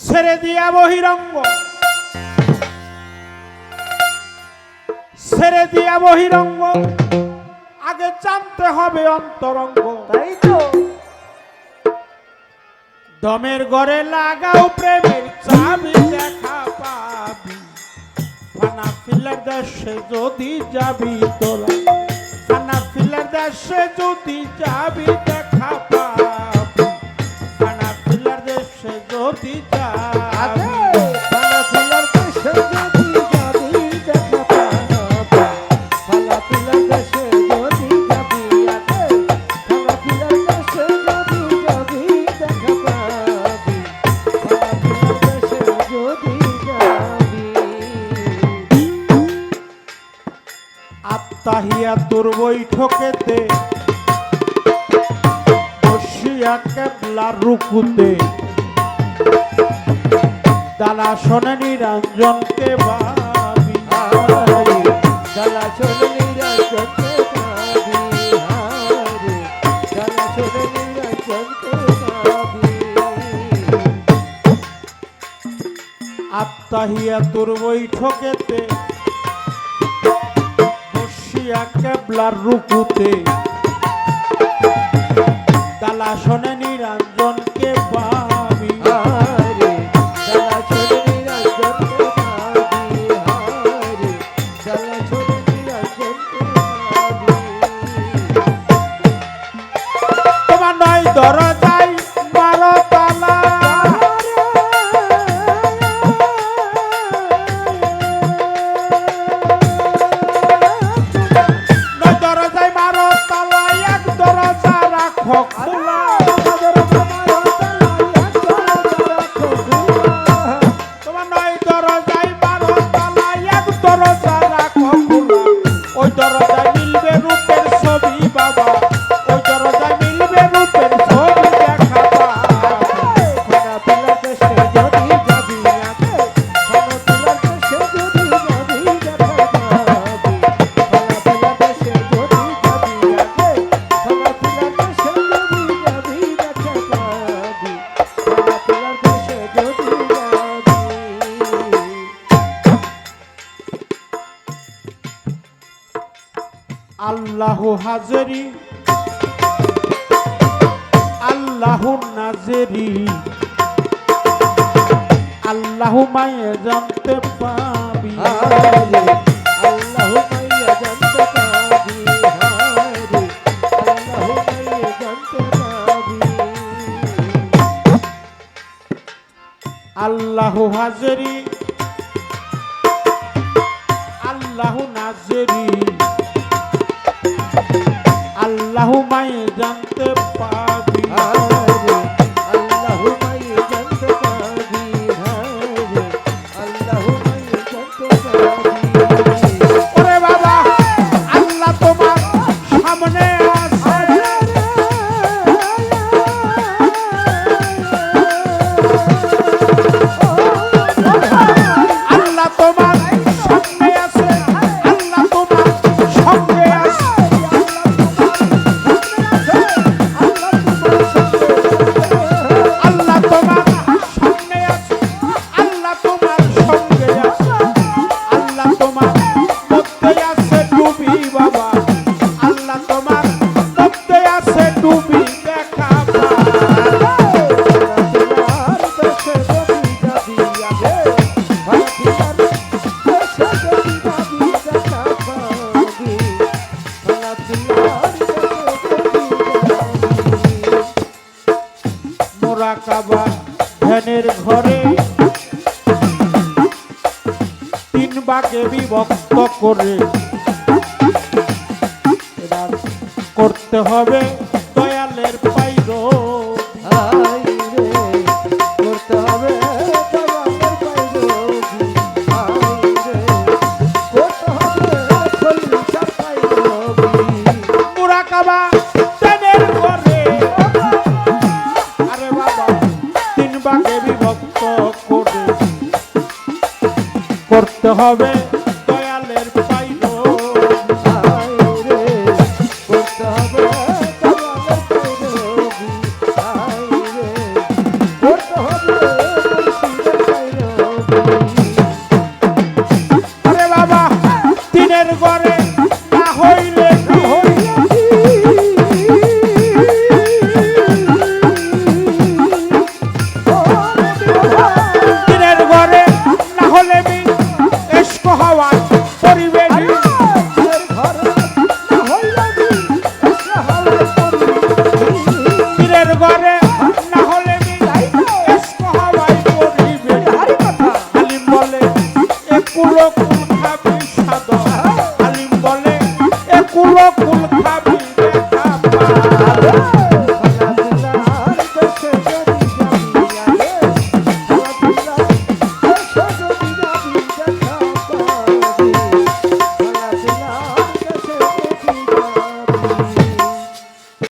ছেড়ে দিয়া বহিরঙ্গ, ছেড়ে দিয়া বহিরঙ্গ, আগে জানতে হবে অন্তরঙ্গ। তাই তো দমের ঘরে লাগাও প্রেমের চাবি, দেখা পাবি ফানা ফিলার দেশে যদি যাবি তোরা, ফানা ফিলার দেশে যদি যাবি দেখা পাবি, ফানা ফিলার দেশে যদি যাবি, ফালা ফিলার দেশে যদি যাবি দেখা পাবি, ফালা ফিলার দেশে যদি যাবি, ফালা ফিলার দেশে যদি যাবি দেখা পাবি, ফালা ফিলার দেশে যদি যাবি। আত্মাহিয়া তোর বৈঠকেতে বসিয়া কেবলার রুকুতে, দালা শোনে নিরঞ্জনকে ভাবি, জ্বালা চলে নিরঞ্জনকে ভাবি, জ্বালা চলে নিরঞ্জনকে ভাবি। আত্মাহিয়া তোর বৈঠকেতে বসিয়া কেবলার রুকুতে, দালা শোনে নিরঞ্জনকে ভাবি, জ্বালা চলে নিরঞ্জনকে ভাবি, জ্বালা চলে নিরঞ্জনকে ভাবি। তোমার নয় দরজায় বারো তালা, নয় দরজায় বারো তালা, এক দরজা রাখো খোলা। তোমার নয় দরজায় বারো তালা, এক দরজা রাখো খোলা। ওই দরজায় মিলবে রূপের ছবি বাবা, ওই দরজায় মিলবে রূপের ছবি দেখা পাবি। ফালা ফিলার দেশে যদি যাবি, ফালা ফিলার দেশে যদি যাবি দেখা পাবি, ফালা ফিলার দেশে যদি যাবি, ফালা ফিলার দেশে যদি যাবি দেখা পাবি, ফালা ফিলার দেশে যদি যাবি। আল্লাহু হাজেরি, আল্লাহু নাজেরি, আল্লাহু মায়ে জানতে পাবি, আল্লাহু মাইয়া জানতে পাবি, আল্লাহু মাইয়া জানতে পাবি। আল্লাহু হাজেরি, আল্লাহু নাজেরি, আল্লাহু মায়ে জানতে পাবি, আল্লাহু মাইয়া জানতে পাবি, আল্লাহু মাইয়া জানতে পাবি। ওরে বাবা আল্লাহ তোমার সামনে আছে, আল্লাহ তোমার সামনে আছে, আল্লাহ তোমার সঙ্গে আছে, আল্লাহ তোমার সামনে আছে, আল্লাহ তোমার সঙ্গে আছে, আল্লাহ তোমার মধ্যে আছে ডুবি বাবা, আল্লাহ তোমার মধ্যে আছে ডুবি দেখা মোরাকাবা ধ্যানের ঘরে তিন ভাগে বিভক্ত করে এবার করতে হবে দয়ালের পাইরো, করতে হবে দয়ালের পাইরবি, করতে হবে খলিফার পাইরবি। মোরাকাবা ধ্যানের ঘরে, আরে বাবা তিন ভাগে বিভক্ত করে করতে হবে